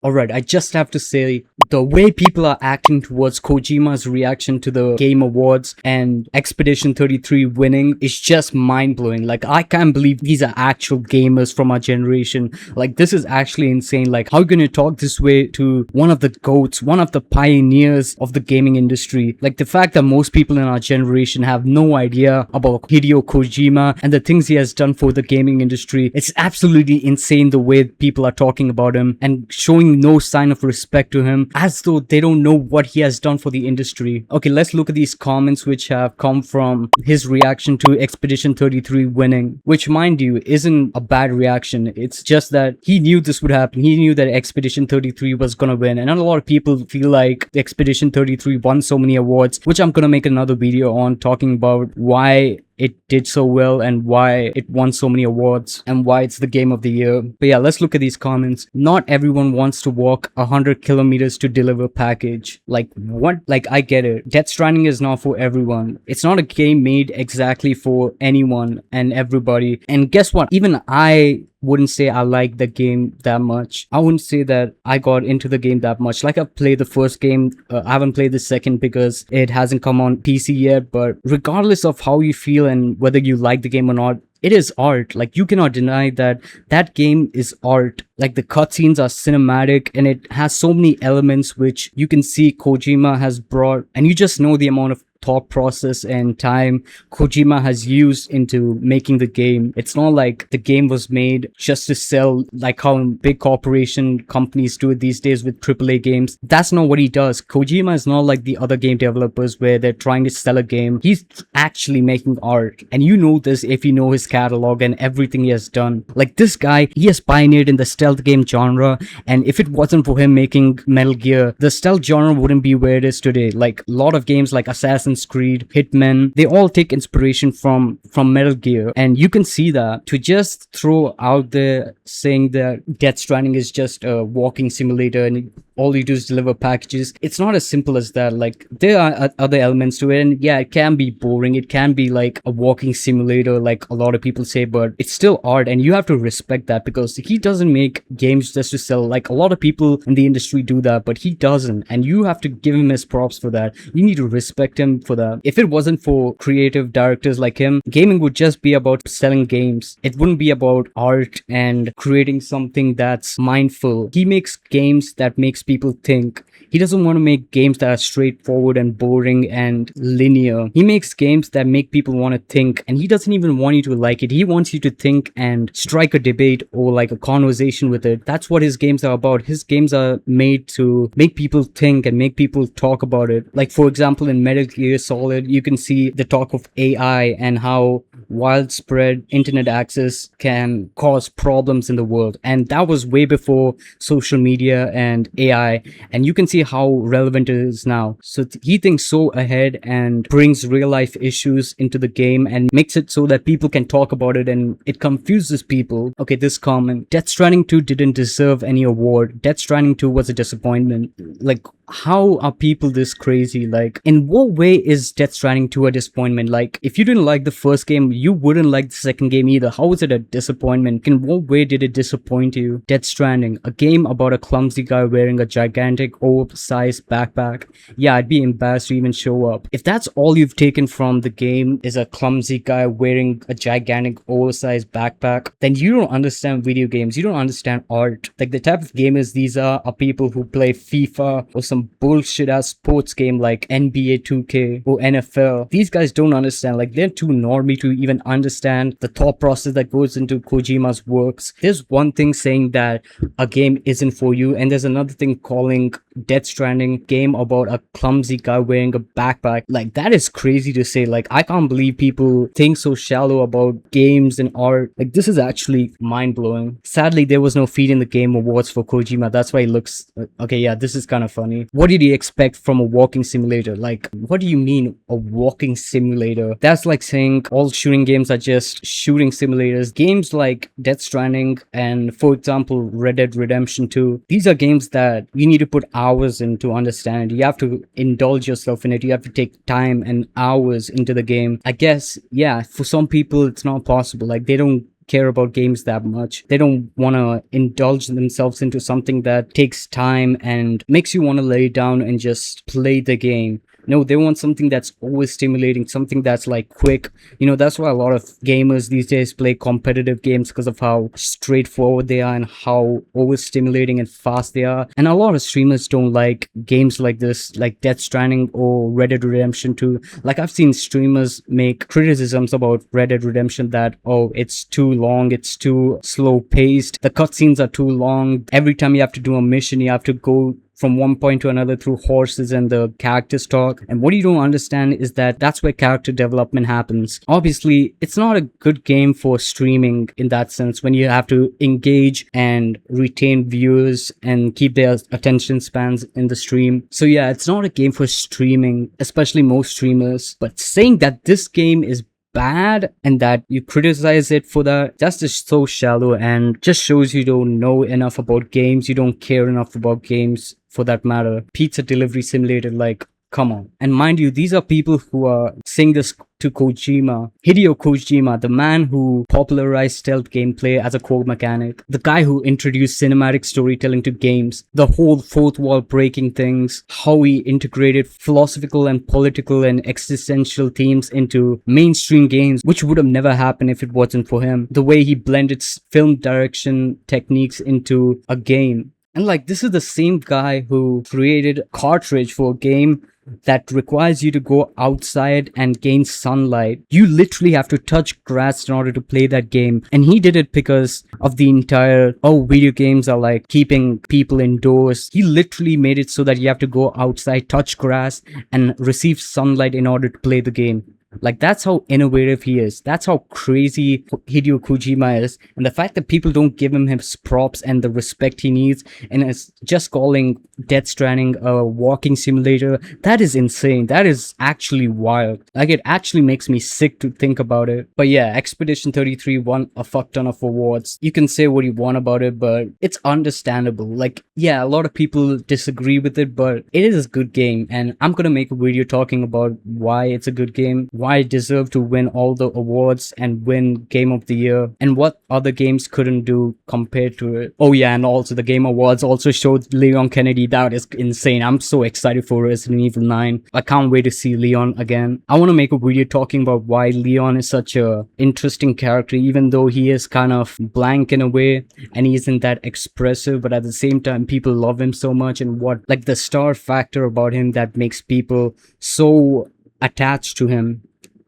Alright, I just have to say, the way people are acting towards Kojima's reaction to the Game Awards and Expedition 33 winning is just mind-blowing. Like, I can't believe these are actual gamers from our generation. Like, this is actually insane. Like, how are you gonna talk this way to one of the GOATs, one of the pioneers of the gaming industry? Like, the fact that most people in our generation have no idea about Hideo Kojima and the things he has done for the gaming industry, it's absolutely insane the way people are talking about him and showing no sign of respect to him as though they don't know what he has done for the industry. Okay, let's look at these comments which have come from his reaction to Expedition 33 winning, which, mind you, isn't a bad reaction. It's just that he knew this would happen. He knew that Expedition 33 was gonna win, and a lot of people feel like the Expedition 33 won so many awards, which I'm gonna make another video on, talking about why it did so well and why it won so many awards and why it's the game of the year. But yeah, let's look at these comments. Not everyone wants to walk 100 kilometers to deliver package. Like, what? Like, I get it. Death Stranding is not for everyone. It's not a game made exactly for anyone and everybody. And guess what? Even I wouldn't say I like the game that much. I wouldn't say that I got into the game that much. Like, I've played the first game. I haven't played the second because it hasn't come on PC yet. But regardless of how you feel and whether you like the game or not, it is art. Like, you cannot deny that that game is art. Like, the cutscenes are cinematic and it has so many elements which you can see Kojima has brought, and you just know the amount of thought process and time Kojima has used into making the game. It's not like the game was made just to sell, like how big corporation companies do it these days with AAA games. That's not what he does. Kojima is not like the other game developers where they're trying to sell a game. He's actually making art, and you know this if you know his catalog and everything he has done. Like, this guy, he has pioneered in the stealth game genre, and if it wasn't for him making Metal Gear, the stealth genre wouldn't be where it is today. Like, a lot of games like Assassin's Creed, Hitman, they all take inspiration from Metal Gear, and you can see that. To just throw out there saying that Death Stranding is just a walking simulator and all you do is deliver packages, it's not as simple as that. Like, there are other elements to it, and yeah, it can be boring, it can be like a walking simulator like a lot of people say, but it's still art, and you have to respect that because he doesn't make games just to sell. Like, a lot of people in the industry do that, but he doesn't, and you have to give him his props for that. You need to respect him for that. If it wasn't for creative directors like him, gaming would just be about selling games. It wouldn't be about art and creating something that's mindful. He makes games that makes people think. He doesn't want to make games that are straightforward and boring and linear. He makes games that make people want to think, and he doesn't even want you to like it. He wants you to think and strike a debate or like a conversation with it. That's what his games are about. His games are made to make people think and make people talk about it. Like, for example, in Metal Gear Solid, you can see the talk of AI and how widespread internet access can cause problems in the world, and that was way before social media and AI, and you can see how relevant it is now. So he thinks so ahead and brings real life issues into the game and makes it so that people can talk about it, and it confuses people. Okay, this comment: Death Stranding 2 didn't deserve any award. Death Stranding 2 was a disappointment. Like, how are people this crazy? Like, in what way is Death Stranding 2 a disappointment? Like, if you didn't like the first game, you wouldn't like the second game either. How is it a disappointment? In what way did it disappoint you? Death Stranding, a game about a clumsy guy wearing a gigantic oversized backpack. Yeah, I'd be embarrassed to even show up. If that's all you've taken from the game is a clumsy guy wearing a gigantic oversized backpack, then you don't understand video games. You don't understand art. Like, the type of gamers these are people who play FIFA or some bullshit ass sports game like NBA 2K or NFL. These guys don't understand. Like, they're too normie to even understand the thought process that goes into Kojima's works. There's one thing saying that a game isn't for you, and there's another thing calling Death Stranding game about a clumsy guy wearing a backpack. Like, that is crazy to say. Like, I can't believe people think so shallow about games and art. Like, this is actually mind-blowing. Sadly, there was no feed in the Game Awards for Kojima. That's why he looks okay. Yeah, this is kind of funny. What did he expect from a walking simulator? Like, what do you mean a walking simulator? That's like saying all shooting games are just shooting simulators. Games like Death Stranding and, for example, Red Dead Redemption 2, these are games that you need to put hours in to understand. You have to indulge yourself in it. You have to take time and hours into the game. I guess, yeah, for some people it's not possible. Like, they don't care about games that much. They don't want to indulge themselves into something that takes time and makes you want to lay down and just play the game. No, they want something that's always stimulating, something that's like quick. That's why a lot of gamers these days play competitive games, because of how straightforward they are and how always stimulating and fast they are. And a lot of streamers don't like games like this, like Death Stranding or Red Dead Redemption 2. Like, I've seen streamers make criticisms about Red Dead Redemption that, oh, it's too long, it's too slow paced, the cutscenes are too long. Every time you have to do a mission, you have to go from one point to another through horses and the characters talk. And what you don't understand is that that's where character development happens. Obviously, it's not a good game for streaming in that sense, when you have to engage and retain viewers and keep their attention spans in the stream. So yeah, it's not a game for streaming, especially most streamers. But saying that this game is bad and that you criticize it for that's just so shallow, and just shows you don't know enough about games, you don't care enough about games for that matter. Pizza delivery simulator, like, come on. And mind you, these are people who are saying this to Kojima, Hideo Kojima, the man who popularized stealth gameplay as a core mechanic, the guy who introduced cinematic storytelling to games, the whole fourth wall breaking things, how he integrated philosophical and political and existential themes into mainstream games, which would have never happened if it wasn't for him. The way he blended film direction techniques into a game. And like, this is the same guy who created a cartridge for a game that requires you to go outside and gain sunlight. You literally have to touch grass in order to play that game. And he did it because of the entire, oh, video games are like keeping people indoors. He literally made it so that you have to go outside, touch grass, and receive sunlight in order to play the game. Like, that's how innovative he is. That's how crazy Hideo Kojima is. And the fact that people don't give him his props and the respect he needs, and is just calling Death Stranding a walking simulator, that is insane. That is actually wild. Like, it actually makes me sick to think about it. But yeah, Expedition 33 won a fuck ton of awards. You can say what you want about it, but it's understandable. Like, yeah, a lot of people disagree with it, but it is a good game. And I'm gonna make a video talking about why it's a good game, why it deserved to win all the awards and win Game of the Year, and what other games couldn't do compared to it. Oh yeah, and also the Game Awards also showed Leon Kennedy. That is insane. I'm so excited for Resident Evil 9. I can't wait to see Leon again. I want to make a video talking about why Leon is such a interesting character, even though he is kind of blank in a way and he isn't that expressive, but at the same time people love him so much, and what, like, the star factor about him that makes people so attached to him.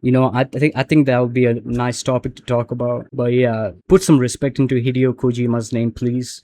I think that would be a nice topic to talk about. But yeah, put some respect into Hideo Kojima's name, please.